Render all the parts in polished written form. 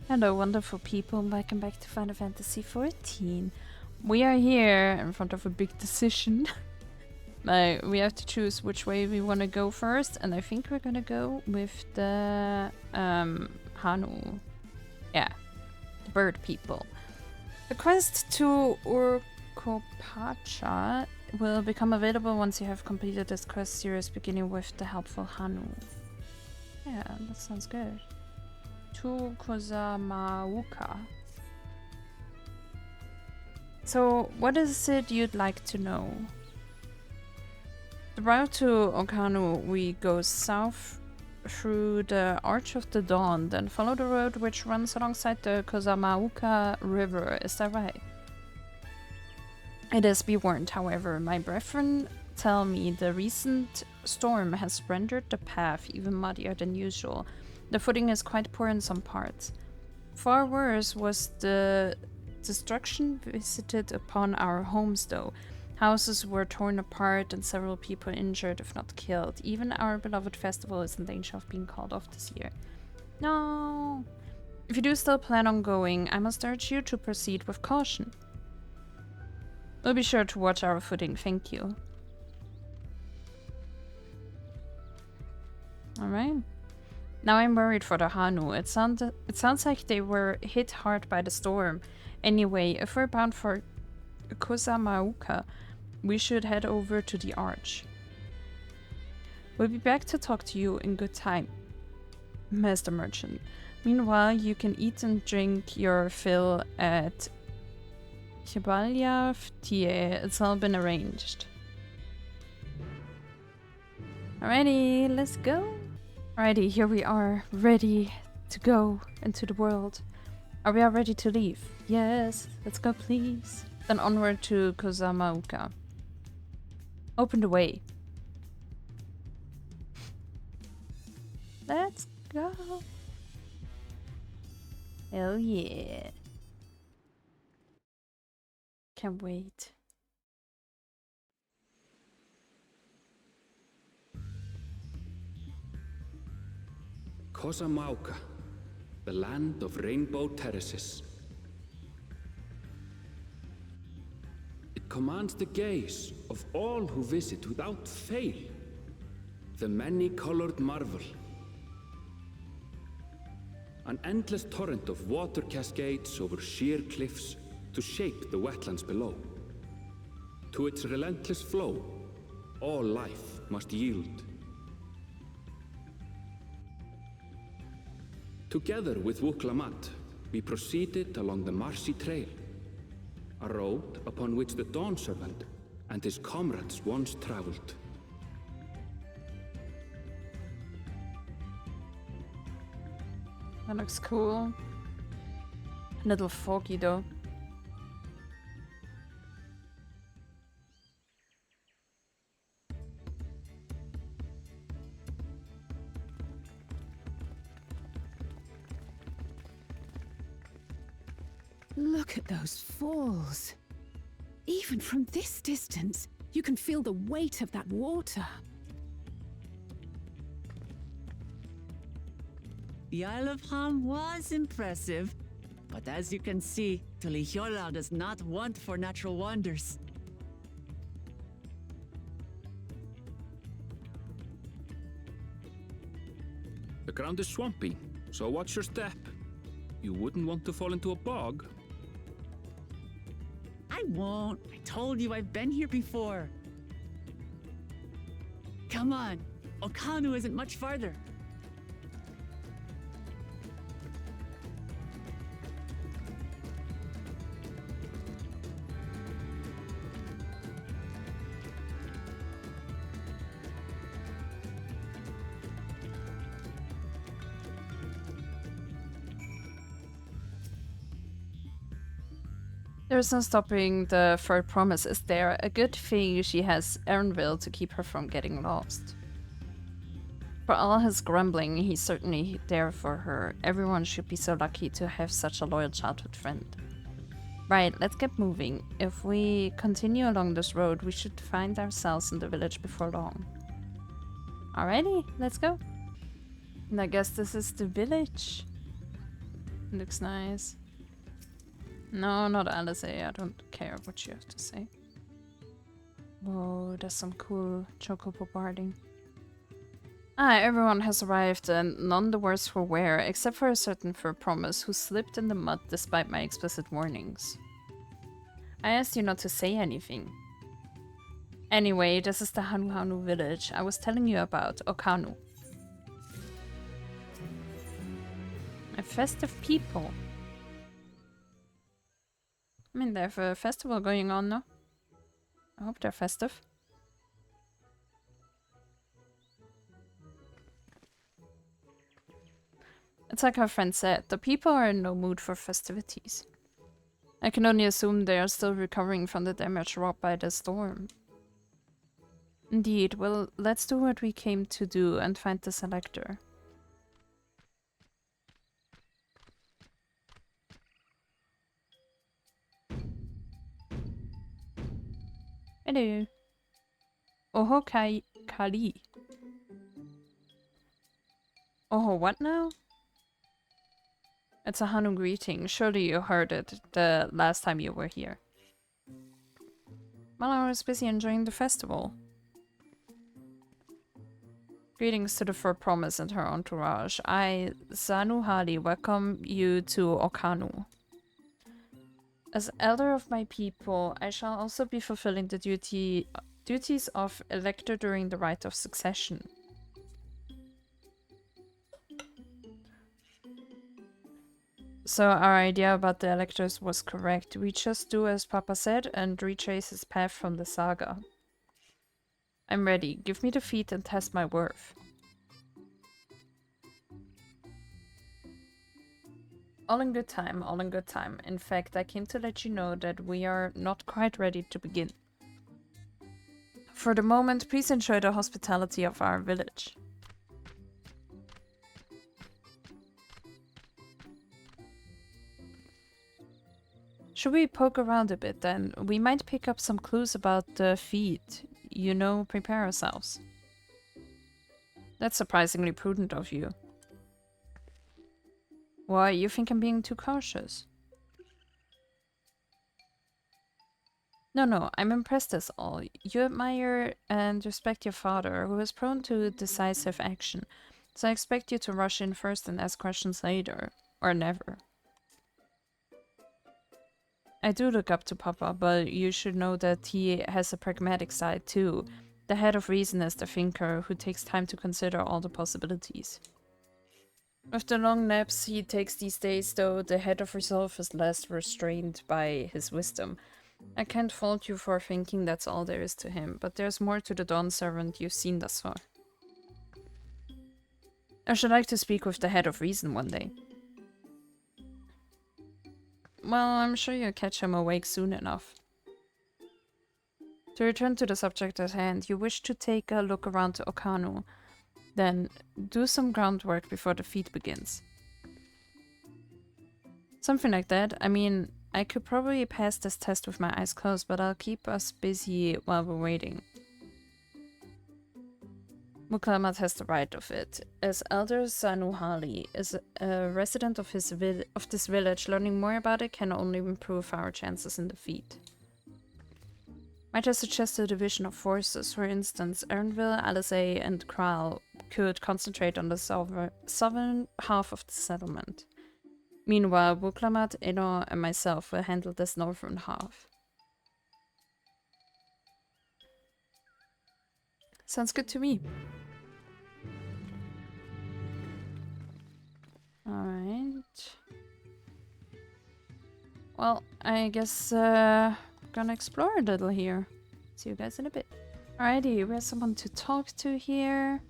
Hello, wonderful people. Welcome back to Final Fantasy XIV. We are here in front of a big decision. We have to choose which way we want to go first, and I think we're gonna go with the Hanu. Yeah, the bird people. The quest to Urkopacha will become available once you have completed this quest series, beginning with the helpful Hanu. Yeah, that sounds good. To kozama'uka. So, what is it you'd like to know? The route to Hanuhanu, we go south through the Arch of the Dawn, then follow the road which runs alongside the Kozama'uka River. Is that right? It is, be warned, however. My brethren tell me the recent storm has rendered the path even muddier than usual. The footing is quite poor in some parts. Far worse was the destruction visited upon our homes, though. Houses were torn apart and several people injured, if not killed. Even our beloved festival is in danger of being called off this year. No! If you do still plan on going, I must urge you to proceed with caution. We'll be sure to watch our footing, thank you. Alright. Now I'm worried for the Hanu. It sounds like they were hit hard by the storm. Anyway, if we're bound for kozama'uka, we should head over to the Arch. We'll be back to talk to you in good time, Master Merchant. Meanwhile, you can eat and drink your fill at graha-tia. It's all been arranged. Alrighty, let's go. Alrighty, here we are, ready to go into the world. Are we all ready to leave? Yes, let's go please. Then onward to kozama'uka. Open the way. Let's go. Hell yeah. Can't wait. Kozama'uka, the land of rainbow terraces. It commands the gaze of all who visit without fail. The many-colored marvel. An endless torrent of water cascades over sheer cliffs to shape the wetlands below. To its relentless flow, all life must yield. Together with Wuk Lamat, we proceeded along the marshy trail, a road upon which the Dawn Servant and his comrades once traveled. That looks cool. A little foggy though. Look at those falls. Even from this distance, you can feel the weight of that water. The Isle of Ham was impressive, but as you can see, Tulihiola does not want for natural wonders. The ground is swampy, so watch your step. You wouldn't want to fall into a bog. I won't. I told you I've been here before. Come on. Hanuhanu isn't much farther. There's no stopping the third promise, is there? A good thing she has Ernville to keep her from getting lost. For all his grumbling, he's certainly there for her. Everyone should be so lucky to have such a loyal childhood friend. Right, let's get moving. If we continue along this road, we should find ourselves in the village before long. Alrighty, let's go. And I guess this is the village. Looks nice. No, not Alizé. I don't care what you have to say. Whoa, there's some cool chocobo barding. Everyone has arrived and none the worse for wear, except for a certain fur promise who slipped in the mud despite my explicit warnings. I asked you not to say anything. Anyway, this is the Hanuhanu village I was telling you about, Okanu. A festive people. I mean, they have a festival going on now. I hope they're festive. It's like our friend said, the people are in no mood for festivities. I can only assume they are still recovering from the damage wrought by the storm. Indeed, well, let's do what we came to do and find the selector. Hello. Oho Kali. Oh, what now? It's a Hanu greeting. Surely you heard it the last time you were here. Well, I was busy enjoying the festival. Greetings to the Fur Promise and her entourage. I, Zanuhali, welcome you to Okanu. As elder of my people, I shall also be fulfilling the duties of elector during the Rite of Succession. So our idea about the electors was correct. We just do as Papa said and retrace his path from the saga. I'm ready. Give me the feat and test my worth. All in good time, all in good time. In fact, I came to let you know that we are not quite ready to begin. For the moment, please enjoy the hospitality of our village. Should we poke around a bit then? We might pick up some clues about the feat. You know, prepare ourselves. That's surprisingly prudent of you. Why, you think I'm being too cautious? No, I'm impressed as all. You admire and respect your father, who is prone to decisive action. So I expect you to rush in first and ask questions later. Or never. I do look up to Papa, but you should know that he has a pragmatic side too. The head of reason is the thinker, who takes time to consider all the possibilities. With the long naps he takes these days, though, the head of resolve is less restrained by his wisdom. I can't fault you for thinking that's all there is to him, but there's more to the Dawn servant you've seen thus far. I should like to speak with the head of reason one day. Well, I'm sure you'll catch him awake soon enough. To return to the subject at hand, you wish to take a look around Okanu. Then, do some groundwork before the feat begins. Something like that. I mean, I could probably pass this test with my eyes closed, but I'll keep us busy while we're waiting. Wuk Lamat has the right of it. As Elder Zanuhali is a resident of this village, learning more about it can only improve our chances in the feat. Might I suggest a division of forces? For instance, Ernville, Alizé, and Kral could concentrate on the southern half of the settlement. Meanwhile, Wuk Lamat, Eno, and myself will handle this northern half. Sounds good to me. Alright. Well, I guess gonna explore a little here. See you guys in a bit. Alrighty, we have someone to talk to here.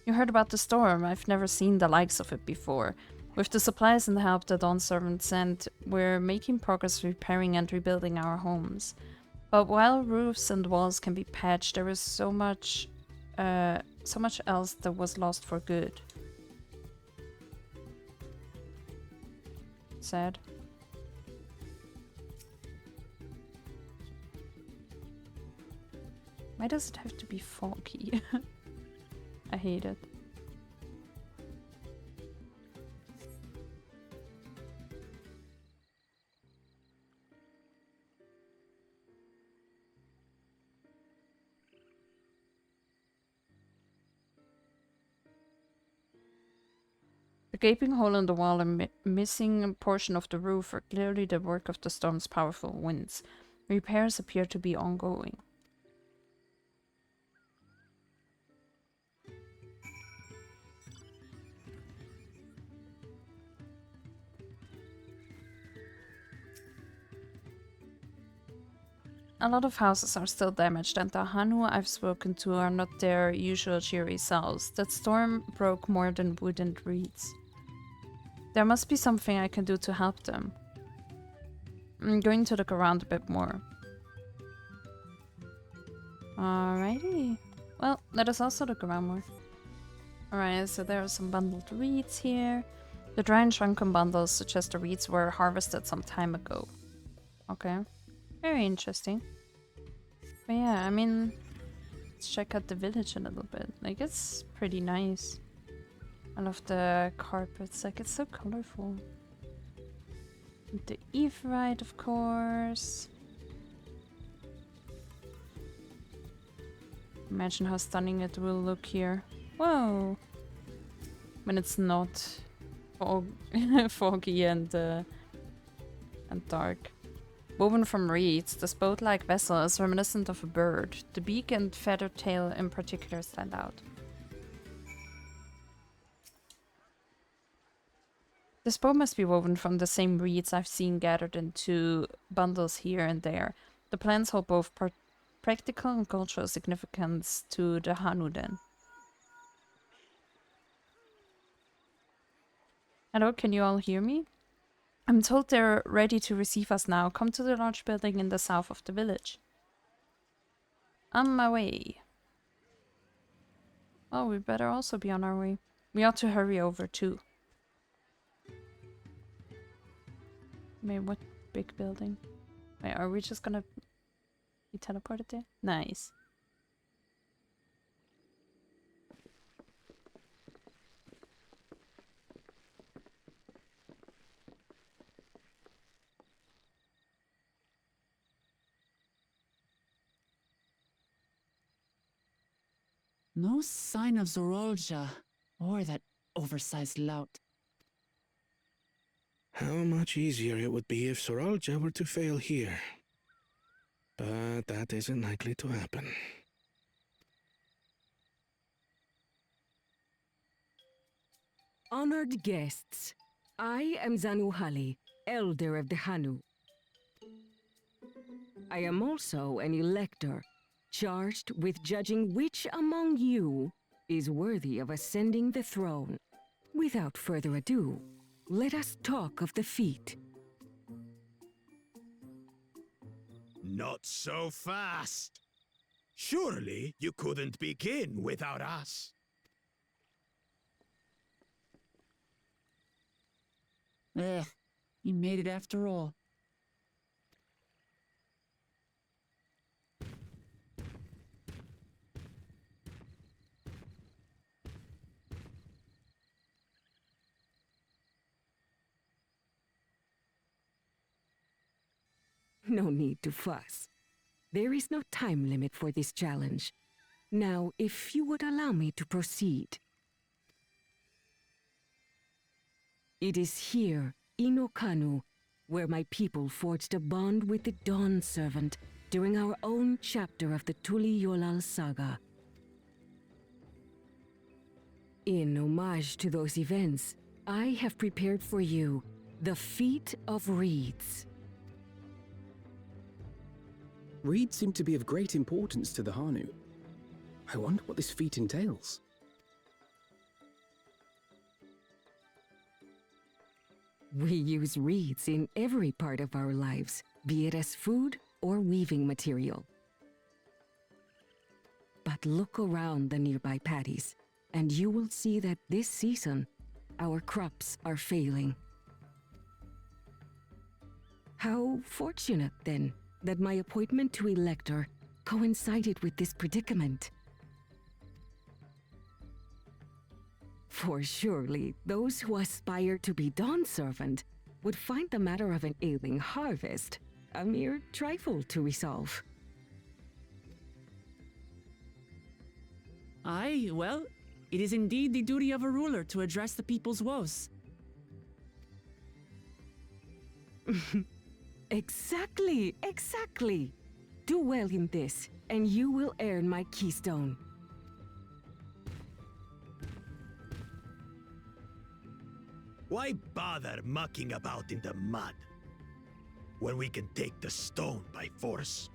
You heard about the storm. I've never seen the likes of it before. With the supplies and help the Dawn servant sent, we're making progress repairing and rebuilding our homes. But while roofs and walls can be patched, there is so much else that was lost for good. Sad. Why does it have to be foggy? I hate it. gaping hole in the wall and missing portion of the roof are clearly the work of the storm's powerful winds. Repairs appear to be ongoing. A lot of houses are still damaged, and the Hanu I've spoken to are not their usual cheery selves. That storm broke more than wood and reeds. There must be something I can do to help them. I'm going to look around a bit more. Alrighty. Well, let us also look around more. Alright, so there are some bundled reeds here. The dry and shrunken bundles suggest the reeds were harvested some time ago. Okay. Very interesting. But yeah, I mean, let's check out the village a little bit. Like, it's pretty nice. I love the carpets, like, it's so colorful. The Eve-rite, of course. Imagine how stunning it will look here. Whoa! When it's not foggy and dark. Woven from reeds, this boat-like vessel is reminiscent of a bird. The beak and feathered tail in particular stand out. This boat must be woven from the same reeds I've seen gathered into bundles here and there. The plants hold both practical and cultural significance to the Hanu then. Hello, can you all hear me? I'm told they're ready to receive us now. Come to the large building in the south of the village. On my way. Oh, we better also be on our way. We ought to hurry over too. Wait, what big building? Wait, are we just gonna be teleported there? Nice. No sign of Zorolja or that oversized lout. How much easier it would be if Soralja were to fail here. But that isn't likely to happen. Honored guests, I am Zanuhali, Elder of the Hanu. I am also an elector, charged with judging which among you is worthy of ascending the throne. Without further ado, let us talk of the feat. Not so fast. Surely you couldn't begin without us. You made it after all. No need to fuss. There is no time limit for this challenge. Now, if you would allow me to proceed. It is here, in Okanu, where my people forged a bond with the Dawn Servant during our own chapter of the Tuli Yolal saga. In homage to those events, I have prepared for you the Feat of Reeds. Reeds seem to be of great importance to the Hanu. I wonder what this feat entails. We use reeds in every part of our lives, be it as food or weaving material. But look around the nearby paddies, and you will see that this season, our crops are failing. How fortunate, then, that my appointment to Elector coincided with this predicament. For surely, those who aspire to be Dawn Servant would find the matter of an ailing harvest a mere trifle to resolve. Aye, well, it is indeed the duty of a ruler to address the people's woes. Exactly, exactly. Do well in this, and you will earn my keystone. Why bother mucking about in the mud when we can take the stone by force?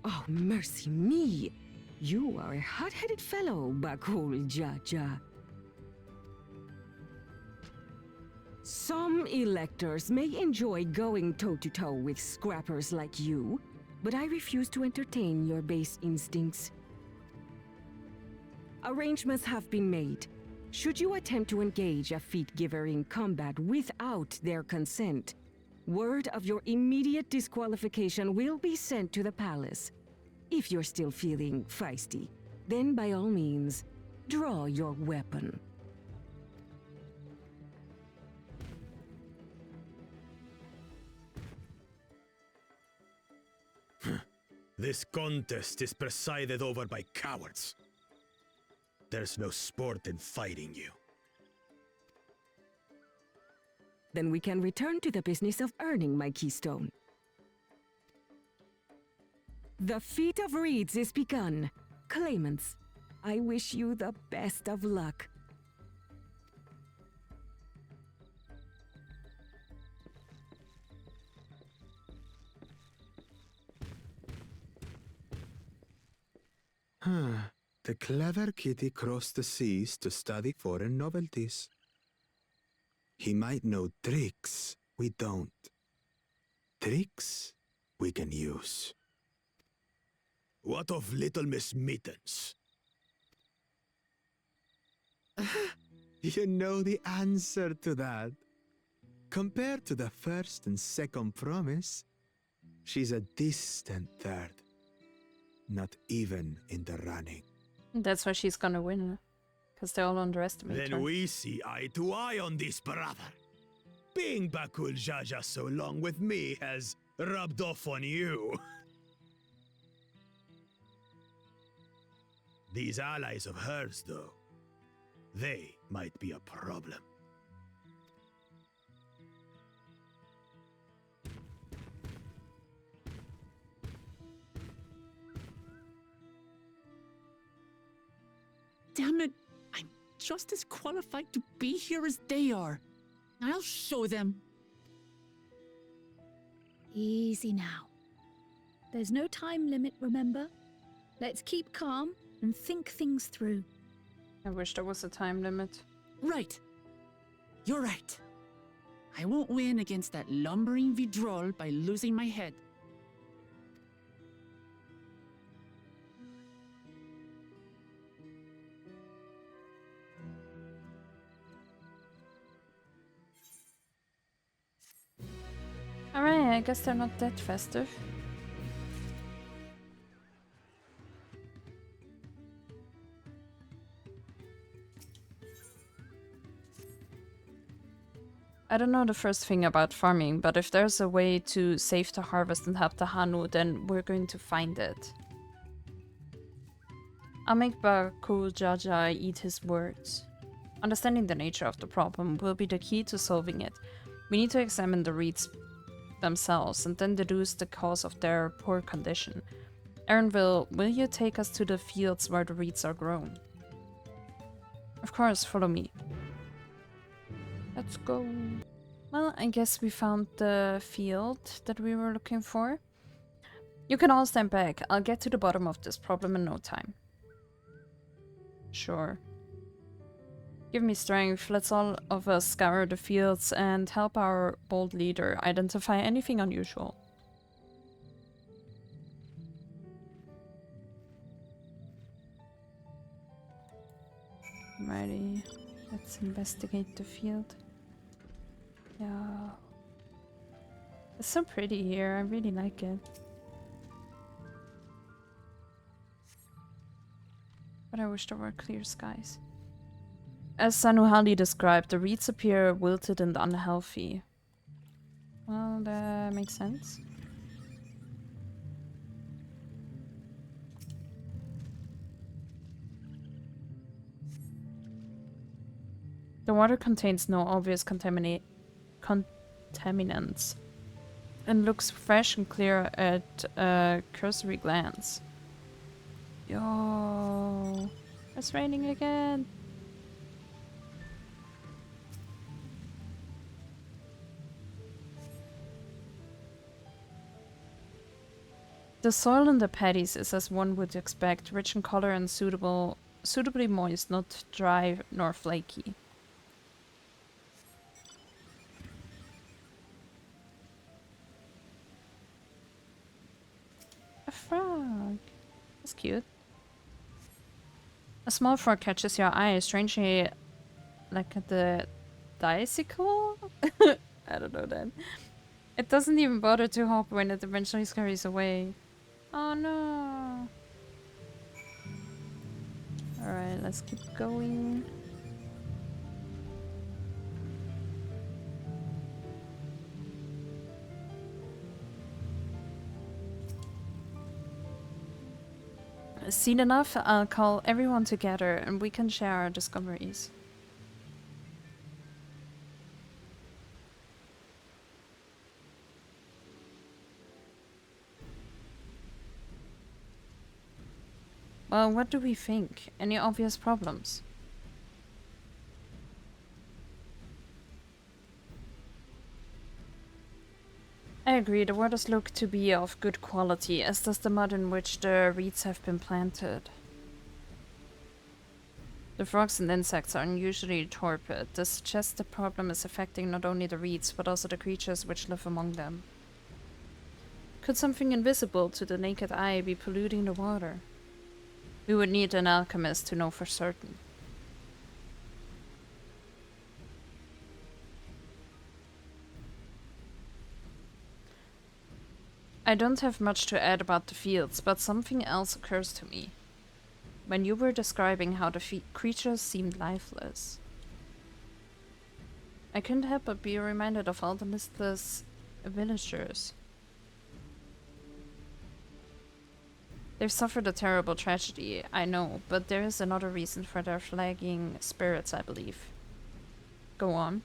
Oh, mercy me! You are a hot-headed fellow, Bakul Jaja. Some electors may enjoy going toe-to-toe with scrappers like you, but I refuse to entertain your base instincts. Arrangements have been made. Should you attempt to engage a feat giver in combat without their consent, word of your immediate disqualification will be sent to the palace. If you're still feeling feisty, then by all means, draw your weapon. This contest is presided over by cowards. There's no sport in fighting you. Then we can return to the business of earning my keystone. The feat of reeds is begun. Claimants, I wish you the best of luck. The clever kitty crossed the seas to study foreign novelties. He might know tricks we don't. Tricks we can use. What of Little Miss Mittens? You know the answer to that. Compared to the first and second promise, she's a distant third. Not even in the running. That's why she's gonna win. Because they all underestimate her. Then we see eye to eye on this, brother. Being Bakul Jaja so long with me has rubbed off on you. These allies of hers, though, they might be a problem. Damn it! I'm just as qualified to be here as they are. I'll show them. Easy now. There's no time limit, remember? Let's keep calm and think things through. I wish there was a time limit. Right. You're right. I won't win against that lumbering Vidrol by losing my head. Alright, I guess they're not that festive. I don't know the first thing about farming, but if there's a way to save the harvest and help the Hanu, then we're going to find it. I'll make Bakul Jaja eat his words. Understanding the nature of the problem will be the key to solving it. We need to examine the reeds themselves and then deduce the cause of their poor condition. Aaronville, will you take us to the fields where the reeds are grown? Of course, follow me. Let's go. Well, I guess we found the field that we were looking for. You can all stand back. I'll get to the bottom of this problem in no time. Sure. Give me strength. Let's all of us scour the fields and help our bold leader identify anything unusual. Alrighty. Let's investigate the field. Yeah. It's so pretty here. I really like it. But I wish there were clear skies. As Hanuhanu described, the reeds appear wilted and unhealthy. Well, that makes sense. The water contains no obvious contaminants and looks fresh and clear at a cursory glance. Yo, it's raining again. The soil in the paddies is as one would expect, rich in color and suitably moist, not dry nor flaky. A frog. That's cute. A small frog catches your eye, strangely like the dicycle? I don't know that. It doesn't even bother to hop when it eventually scurries away. Oh no. Alright, let's keep going. Seen enough, I'll call everyone together and we can share our discoveries. Well, what do we think? Any obvious problems? I agree, the waters look to be of good quality, as does the mud in which the reeds have been planted. The frogs and insects are unusually torpid. This suggests the problem is affecting not only the reeds, but also the creatures which live among them. Could something invisible to the naked eye be polluting the water? We would need an alchemist to know for certain. I don't have much to add about the fields, but something else occurs to me. When you were describing how the creatures seemed lifeless, I couldn't help but be reminded of all the listless villagers. They've suffered a terrible tragedy, I know, but there is another reason for their flagging spirits, I believe. Go on.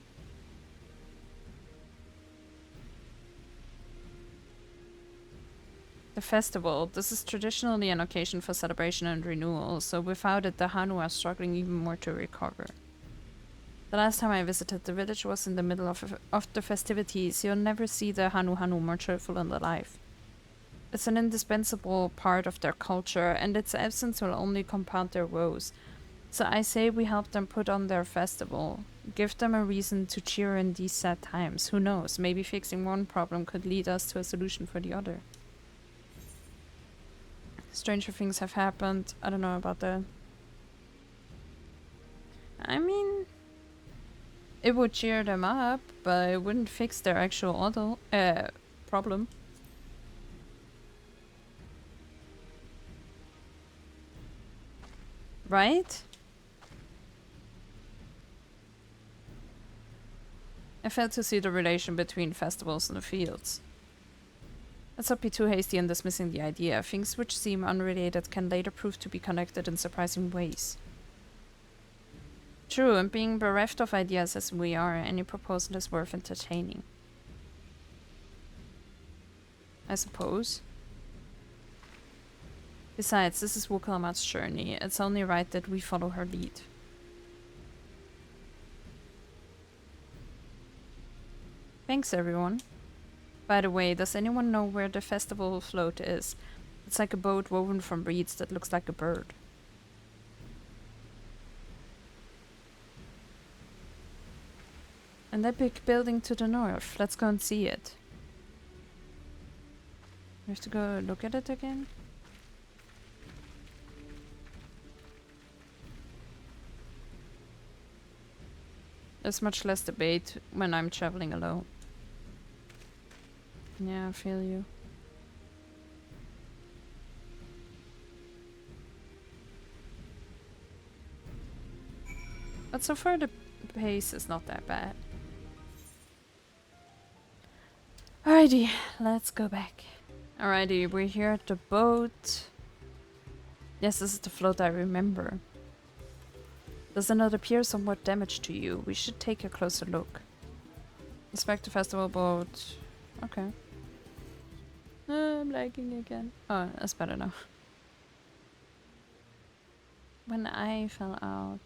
The festival. This is traditionally an occasion for celebration and renewal, so without it the Hanu are struggling even more to recover. The last time I visited the village was in the middle of the festivities. You'll never see the Hanuhanu more cheerful in their life. It's an indispensable part of their culture, and its absence will only compound their woes. So I say we help them put on their festival. Give them a reason to cheer in these sad times. Who knows, maybe fixing one problem could lead us to a solution for the other. Stranger things have happened. I don't know about that. I mean, it would cheer them up, but it wouldn't fix their actual problem. Right? I fail to see the relation between festivals and the fields. Let's not be too hasty in dismissing the idea. Things which seem unrelated can later prove to be connected in surprising ways. True, and being bereft of ideas as we are, any proposal is worth entertaining. I suppose. Besides, this is Wuk Lamat's journey. It's only right that we follow her lead. Thanks, everyone. By the way, does anyone know where the festival float is? It's like a boat woven from reeds that looks like a bird. And that big building to the north. Let's go and see it. We have to go look at it again? There's much less debate when I'm traveling alone. Yeah, I feel you. But so far the pace is not that bad. Alrighty, let's go back. Alrighty, we're here at the boat. Yes, this is the float I remember. Does it not appear somewhat damaged to you? We should take a closer look. Inspect the festival boat. Okay. I'm lagging again. Oh, that's better now. When I fell out.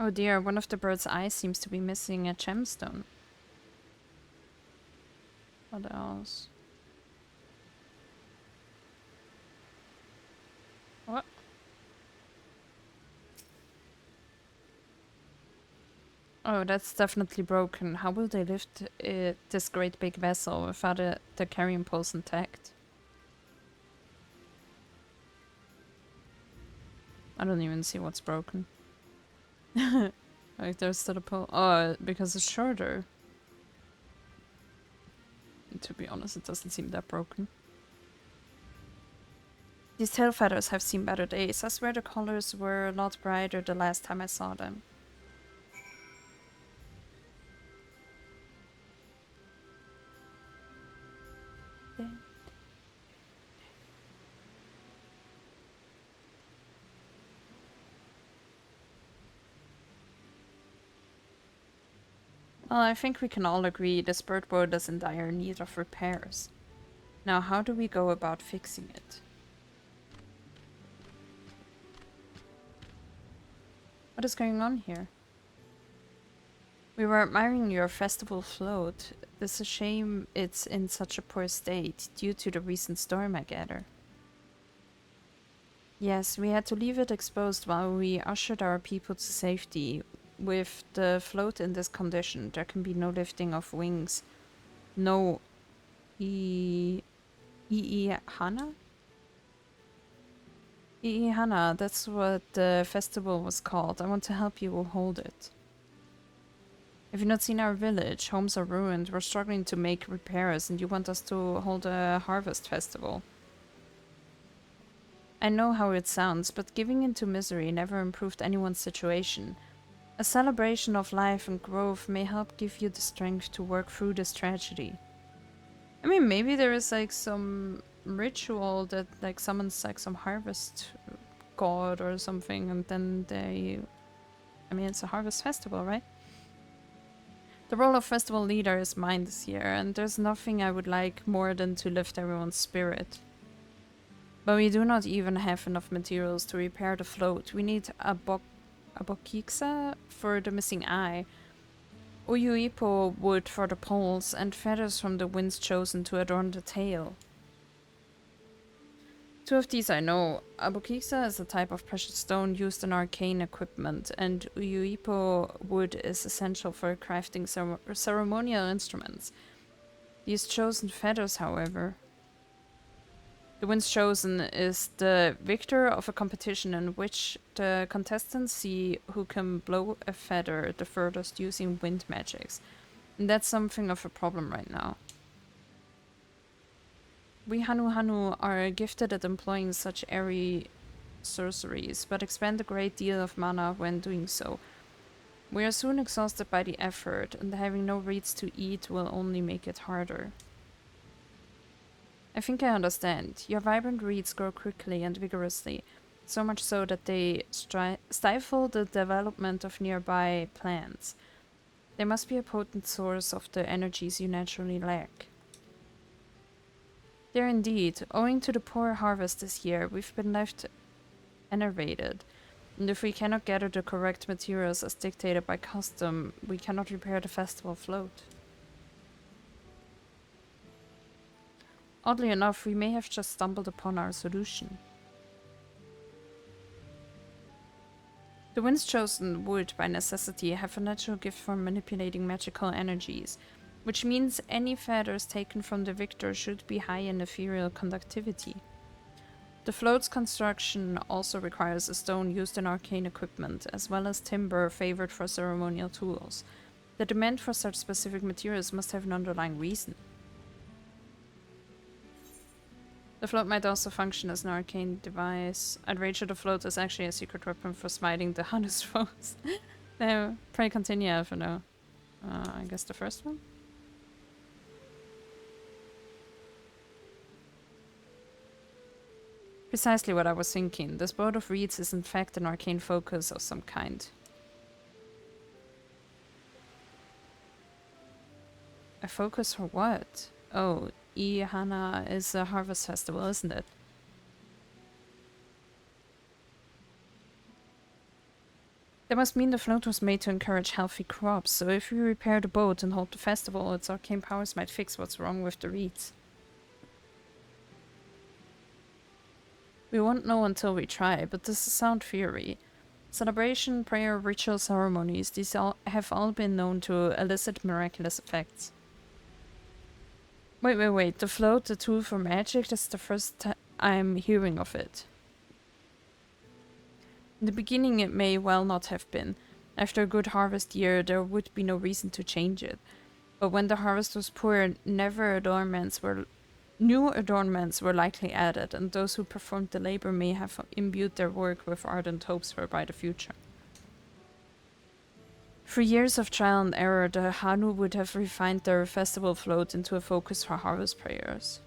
Oh dear, one of the bird's eyes seems to be missing a gemstone. What else? What? Oh, that's definitely broken. How will they lift this great big vessel without the carrying poles intact? I don't even see what's broken. Like, there's still a pole. Oh, because it's shorter. To be honest, it doesn't seem that broken. These tail feathers have seen better days. I swear the colors were a lot brighter the last time I saw them. Well, I think we can all agree this bird boat is in dire need of repairs. Now, how do we go about fixing it? What is going on here? We were admiring your festival float. It's a shame it's in such a poor state, due to the recent storm, I gather. Yes, we had to leave it exposed while we ushered our people to safety. With the float in this condition, there can be no lifting of wings. No Hana? Hana, that's what the festival was called. I want to help you hold it. Have you not seen our village? Homes are ruined. We're struggling to make repairs and you want us to hold a harvest festival. I know how it sounds, but giving into misery never improved anyone's situation. A celebration of life and growth may help give you the strength to work through this tragedy. I mean, maybe there is like some ritual that like summons like some harvest god or something, and then they... I mean, it's a harvest festival, right? The role of festival leader is mine this year, and there's nothing I would like more than to lift everyone's spirit. But we do not even have enough materials to repair the float. We need a abokixa for the missing eye, uyuipo wood for the poles, and feathers from the winds chosen to adorn the tail. Two of these I know. Abokixa is a type of precious stone used in arcane equipment, and uyuipo wood is essential for crafting ceremonial instruments. These chosen feathers, however... The winds chosen is the victor of a competition in which the contestants see who can blow a feather the furthest using wind magics. And that's something of a problem right now. We Hanuhanu are gifted at employing such airy sorceries, but expend a great deal of mana when doing so. We are soon exhausted by the effort, and having no reeds to eat will only make it harder. I think I understand. Your vibrant reeds grow quickly and vigorously, so much so that they stifle the development of nearby plants. They must be a potent source of the energies you naturally lack. There indeed, owing to the poor harvest this year, we've been left enervated, and if we cannot gather the correct materials as dictated by custom, we cannot repair the festival float. Oddly enough, we may have just stumbled upon our solution. The winds chosen would, by necessity, have a natural gift for manipulating magical energies, which means any feathers taken from the victor should be high in ethereal conductivity. The float's construction also requires a stone used in arcane equipment, as well as timber favored for ceremonial tools. The demand for such specific materials must have an underlying reason. The float might also function as an arcane device. I'd wager the float is actually a secret weapon for smiting the Hanu's foes. No, pray continue, for now. I guess the first one? Precisely what I was thinking. This boat of reeds is in fact an arcane focus of some kind. A focus for what? Oh, Ihana is a harvest festival, isn't it? That must mean the float was made to encourage healthy crops, so if we repair the boat and hold the festival, its arcane powers might fix what's wrong with the reeds. We won't know until we try, but this is a sound theory. Celebration, prayer, ritual ceremonies, these have all been known to elicit miraculous effects. Wait, the float, the tool for magic, that's the first time I'm hearing of it. In the beginning it may well not have been. After a good harvest year there would be no reason to change it. But when the harvest was poor, new adornments were likely added, and those who performed the labor may have imbued their work with ardent hopes for a brighter future. Through years of trial and error, the Hanu would have refined their festival float into a focus for harvest prayers.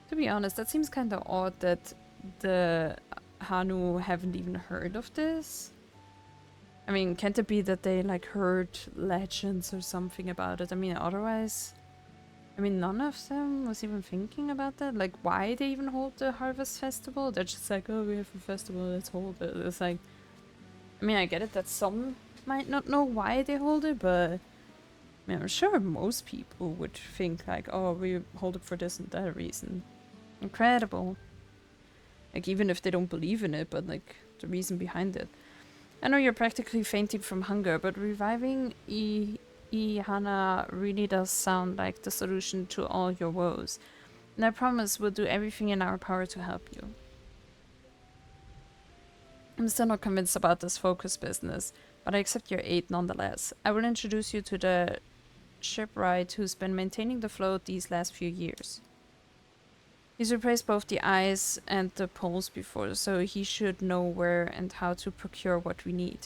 To be honest, that seems kind of odd that the Hanu haven't even heard of this. I mean, can't it be that they like heard legends or something about it? I mean, otherwise, I mean, none of them was even thinking about that. Like, why they even hold the harvest festival? They're just like, oh, we have a festival, let's hold it. It's like, I mean, I get it that some might not know why they hold it, but I mean, I'm sure most people would think like, oh, we hold it for this and that reason. Incredible. Like, even if they don't believe in it, but like the reason behind it. I know you're practically fainting from hunger, but reviving Ihana really does sound like the solution to all your woes. And I promise we'll do everything in our power to help you. I'm still not convinced about this focus business, but I accept your aid nonetheless. I will introduce you to the shipwright who's been maintaining the float these last few years. He's replaced both the eyes and the poles before, so he should know where and how to procure what we need.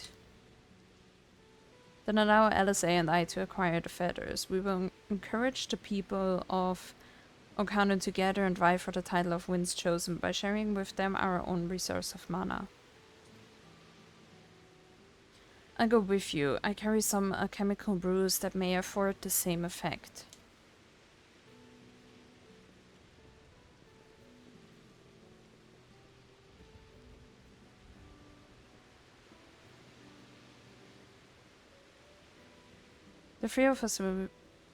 Then allow LSA and I to acquire the feathers. We will encourage the people of Hanuhanu to gather and vie for the title of Winds Chosen by sharing with them our own resource of mana. I'll go with you. I carry some alchemical brews that may afford the same effect. The three of us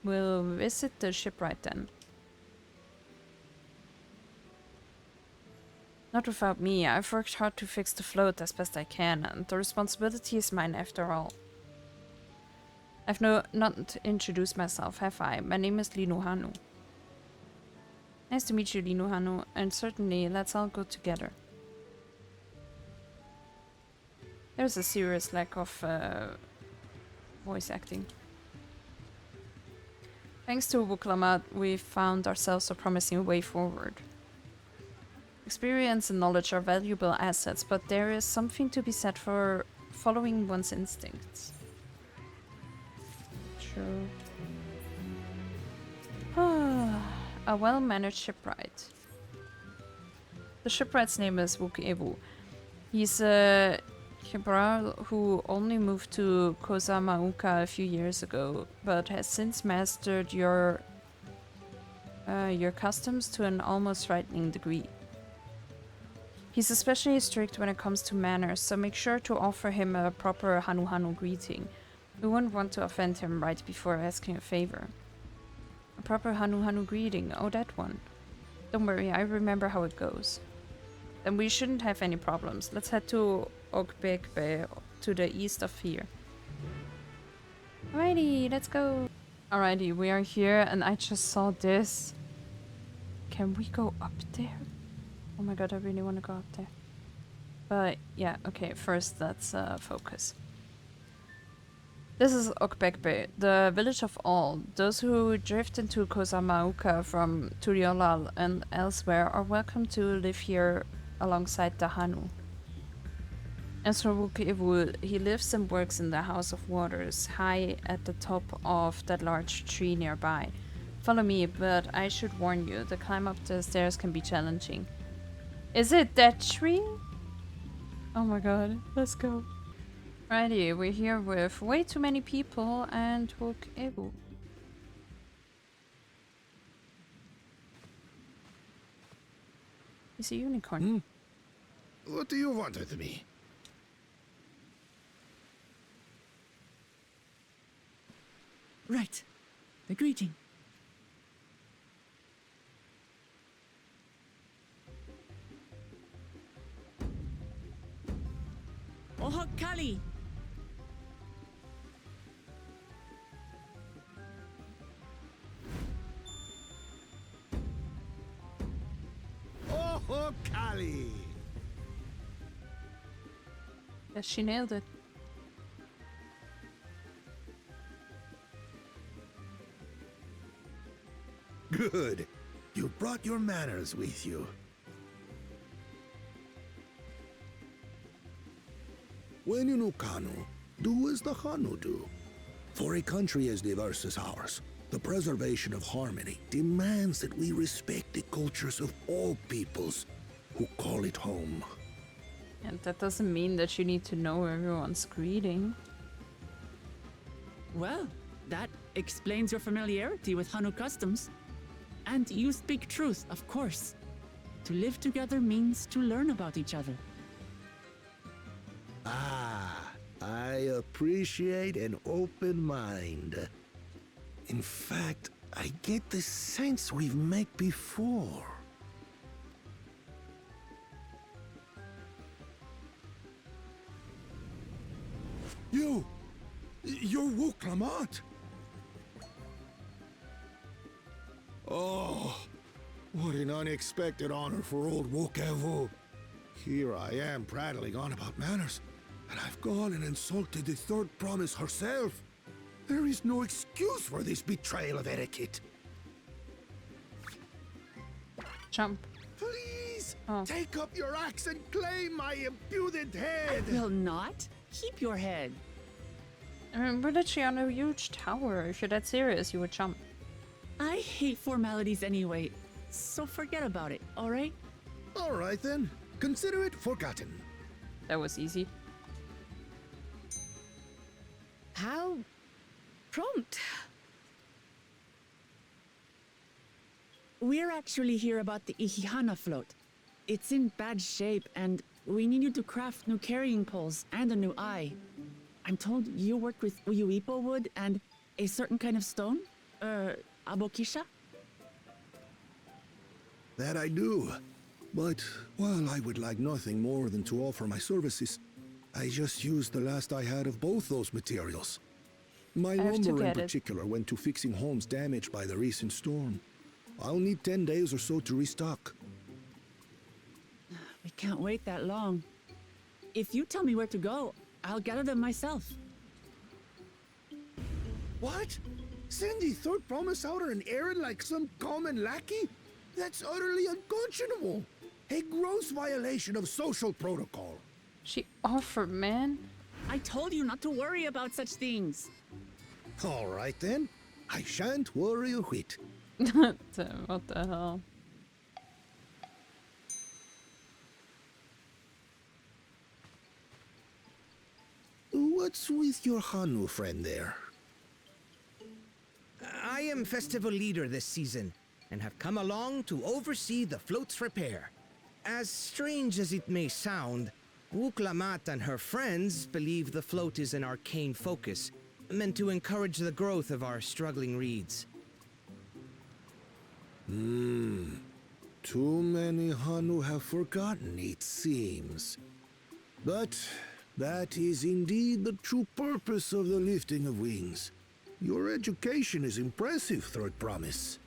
will visit the shipwright then. Not without me. I've worked hard to fix the float as best I can, and the responsibility is mine after all. I've not introduced myself, have I? My name is Hanuhanu. Nice to meet you, Hanuhanu, and certainly let's all go together. There's a serious lack of voice acting. Thanks to Wuk Lamat, we've found ourselves a promising way forward. Experience and knowledge are valuable assets, but there is something to be said for following one's instincts. True. A well-managed shipwright. The shipwright's name is Wuk Lamat. He's a Hebral who only moved to Kozama'uka a few years ago, but has since mastered your customs to an almost frightening degree. He's especially strict when it comes to manners, so make sure to offer him a proper Hanuhanu greeting. We wouldn't want to offend him right before asking a favor. A proper Hanuhanu greeting, oh that one. Don't worry, I remember how it goes. Then we shouldn't have any problems. Let's head to Okbekbe, to the east of here. Alrighty, let's go. Alrighty, we are here and I just saw this. Can we go up there? Oh my god, I really want to go up there. But yeah, okay, first let's focus. This is Okbekbe, the village of all. Those who drift into Kozama'uka from Turiolal and elsewhere are welcome to live here alongside the Hanu. As for Wuk, he lives and works in the House of Waters, high at the top of that large tree nearby. Follow me, but I should warn you, the climb up the stairs can be challenging. Is it that tree? Oh my god, let's go. Righty, we're here with way too many people and Wuk. He's a unicorn. What do you want with me? Right. The greeting. Oh, Kali! Oh, Kali! Yes, she nailed it. Good. You brought your manners with you. When in Ukanu, do as the Hanu do. For a country as diverse as ours, the preservation of harmony demands that we respect the cultures of all peoples who call it home. And that doesn't mean that you need to know everyone's greeting. Well, that explains your familiarity with Hanu customs. And you speak truth, of course. To live together means to learn about each other. Ah, I appreciate an open mind. In fact, I get the sense we've met before. You're Wuk Lamat. Oh, what an unexpected honor for old Wuk. Here I am prattling on about manners, and I've gone and insulted the third promise herself. There is no excuse for this betrayal of etiquette. Jump. Please, Oh. take up your axe and claim my impudent head. I will not. Keep your head. I mean, we're literally on a huge tower. If you're that serious, you would jump. I hate formalities anyway, so forget about it, alright? All right then, consider it forgotten. That was easy. How prompt. We're actually here about the Ihihana float. It's in bad shape, and we need you to craft new carrying poles and a new eye. I'm told you work with uyuipo wood and a certain kind of stone? Abokixa? That I do. But while I would like nothing more than to offer my services, I just used the last I had of both those materials. My have to lumber in get it. particular went to fixing homes damaged by the recent storm. I'll need 10 days or so to restock. We can't wait that long. If you tell me where to go, I'll gather them myself. What? Send the third promise out on an errand like some common lackey? That's utterly unconscionable. A gross violation of social protocol. She offered, man. I told you not to worry about such things. All right then. I shan't worry a whit. What the hell? What's with your Hanu friend there? I am festival leader this season, and have come along to oversee the float's repair. As strange as it may sound, Wuk Lamat and her friends believe the float is an arcane focus, meant to encourage the growth of our struggling reeds. Too many Hanu have forgotten, it seems. But that is indeed the true purpose of the lifting of wings. Your education is impressive, Third Promise.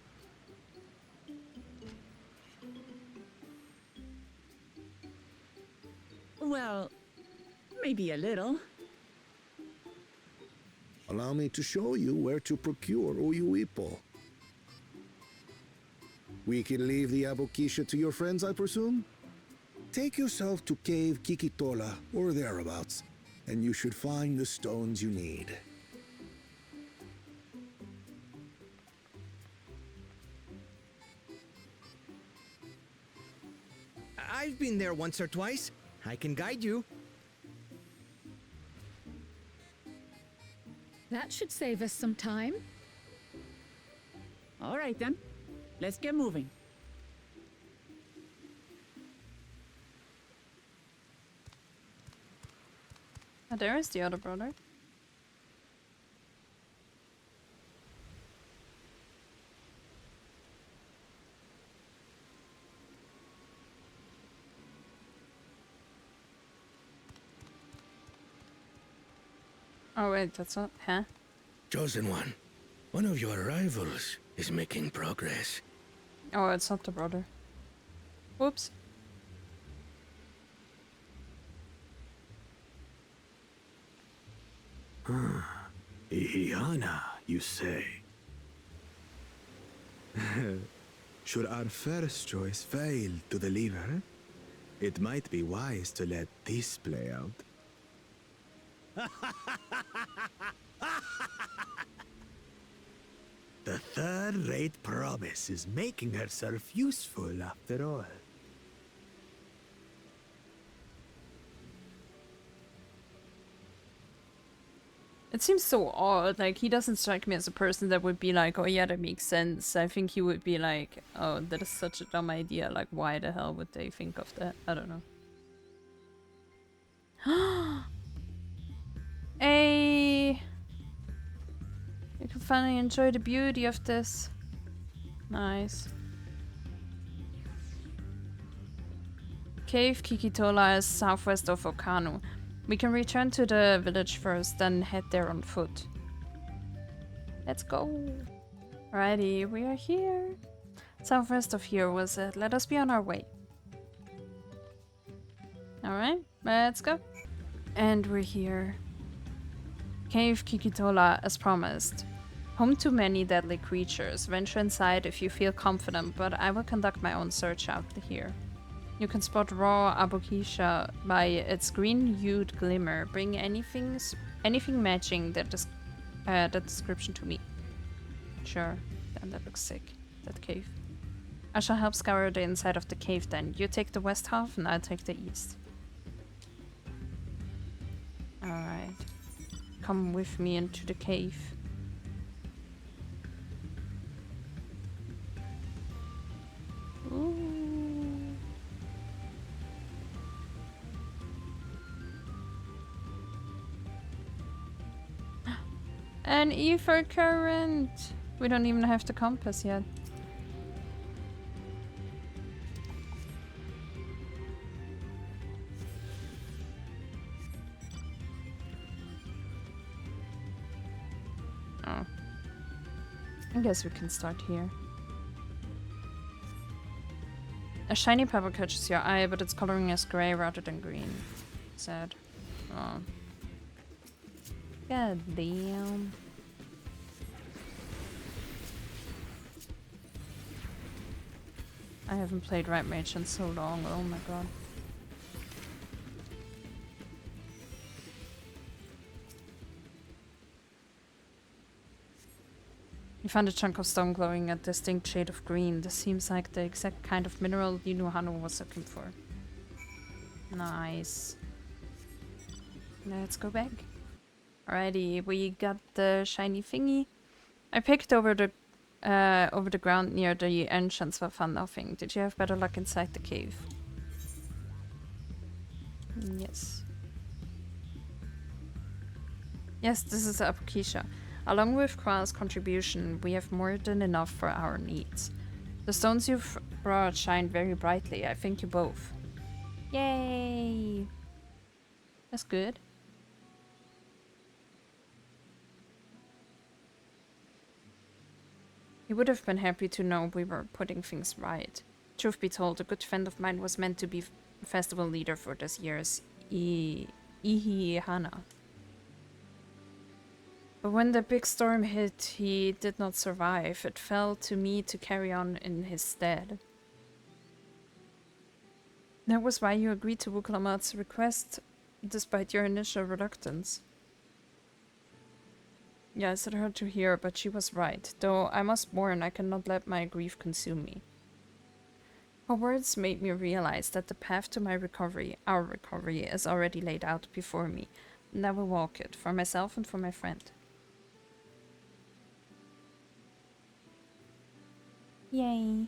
Well, maybe a little. Allow me to show you where to procure uyuipo. We can leave the abokixa to your friends, I presume? Take yourself to Cave Kikitola or thereabouts, and you should find the stones you need. I've been there once or twice. I can guide you. That should save us some time. All right then. Let's get moving. Oh, there is the other brother. Oh wait, that's not, huh? Chosen One, one of your rivals is making progress. Oh, it's not the brother. Whoops. Ihihana, you say? Should our first choice fail to deliver, it might be wise to let this play out. The third-rate promise is making herself useful after all. It seems so odd, like he doesn't strike me as a person that would be like, oh yeah, that makes sense. I think he would be like, oh, that is such a dumb idea, like why the hell would they think of that? I don't know. Hey! You can finally enjoy the beauty of this. Nice. Cave Kikitola is southwest of Hanuhanu. We can return to the village first, then head there on foot. Let's go. Alrighty, we are here. Southwest of here was it. Let us be on our way. Alright, let's go. And we're here. Cave Kikitola, as promised. Home to many deadly creatures. Venture inside if you feel confident, but I will conduct my own search out here. You can spot raw abokixa by its green-hued glimmer. Bring anything matching that description to me. Sure, then that looks sick. That cave. I shall help scour the inside of the cave then. You take the west half and I'll take the east. Alright. Come with me into the cave. Ooh. An ether current! We don't even have the compass yet. Oh. I guess we can start here. A shiny pebble catches your eye, but its coloring is gray rather than green. Sad. Oh. God damn. I haven't played Right Mage in so long, oh my god. You found a chunk of stone glowing a distinct shade of green. This seems like the exact kind of mineral Hanuhanu was looking for. Nice. Let's go back. Alrighty, we got the shiny thingy. I picked over the ground near the entrance but found nothing. Did you have better luck inside the cave? Yes. Yes, this is abokixa. Along with Qual's contribution, we have more than enough for our needs. The stones you've brought shine very brightly. I thank you both. Yay! That's good. He would have been happy to know we were putting things right. Truth be told, a good friend of mine was meant to be festival leader for this year's Ihihana. But when the big storm hit, he did not survive. It fell to me to carry on in his stead. That was why you agreed to Wuk Lamat's request, despite your initial reluctance. Yes, it hurt to hear, but she was right. Though I must warn, I cannot let my grief consume me. Her words made me realize that the path to my recovery, our recovery, is already laid out before me, and I will walk it, for myself and for my friend. Yay.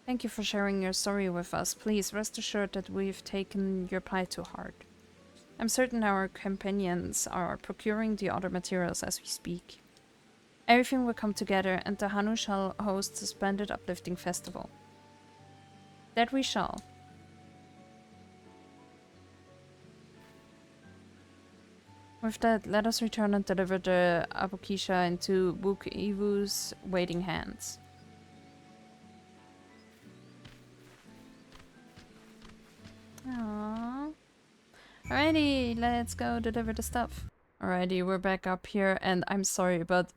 Thank you for sharing your story with us. Please rest assured that we've taken your plight to heart. I'm certain our companions are procuring the other materials as we speak. Everything will come together, and the Hanu shall host a splendid uplifting festival. That we shall. With that, let us return and deliver the abokixa into Wuk Iwu's waiting hands. Aww. Alrighty, let's go deliver the stuff. Alrighty, we're back up here, and I'm sorry, but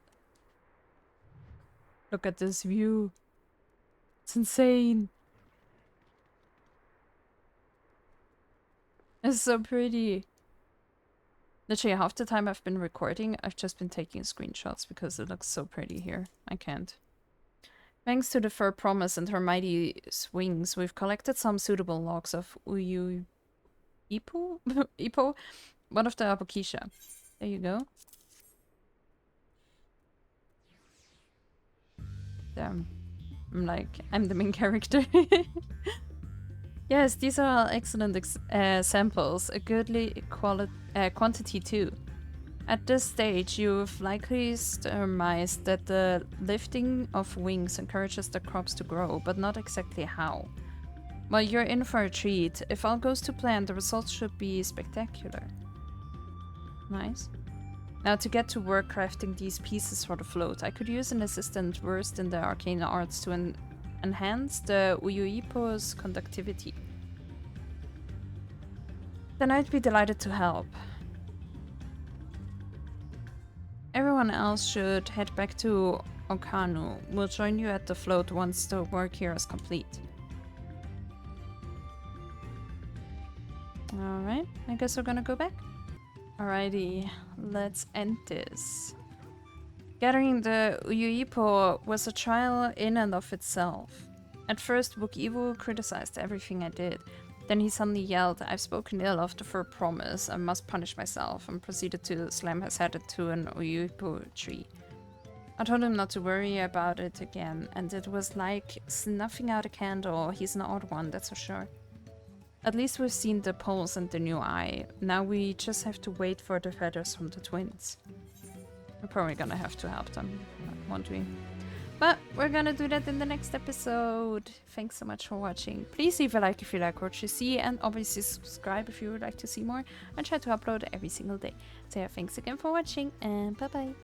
look at this view. It's insane. It's so pretty. Literally half the time I've been recording, I've just been taking screenshots because it looks so pretty here. I can't. Thanks to the fur promise and her mighty swings, we've collected some suitable logs of Ipo? Ipo? One of the abokixa. There you go. Damn. I'm the main character. Yes, these are all excellent samples. A goodly quantity too. At this stage, you've likely surmised that the lifting of wings encourages the crops to grow, but not exactly how. Well, you're in for a treat. If all goes to plan, the results should be spectacular. Nice. Now to get to work crafting these pieces for the float, I could use an assistant versed in the arcane arts to enhance the Uyuipo's conductivity. Then I'd be delighted to help. Everyone else should head back to Hanuhanu. We'll join you at the float once the work here is complete. Alright, I guess we're gonna go back. Alrighty, let's end this. Gathering the Uyuipo was a trial in and of itself. At first, Wuk Iwu criticized everything I did. Then he suddenly yelled, "I've spoken ill of the fur promise, I must punish myself," and proceeded to slam his head into an Uyuipo tree. I told him not to worry about it again, and it was like snuffing out a candle. He's an odd one, that's for sure. At least we've seen the poles and the new eye. Now we just have to wait for the feathers from the twins. We're probably gonna have to help them, won't we? But we're gonna do that in the next episode. Thanks so much for watching. Please leave a like if you like what you see, and obviously subscribe if you would like to see more. I try to upload every single day. So yeah, thanks again for watching, and bye bye.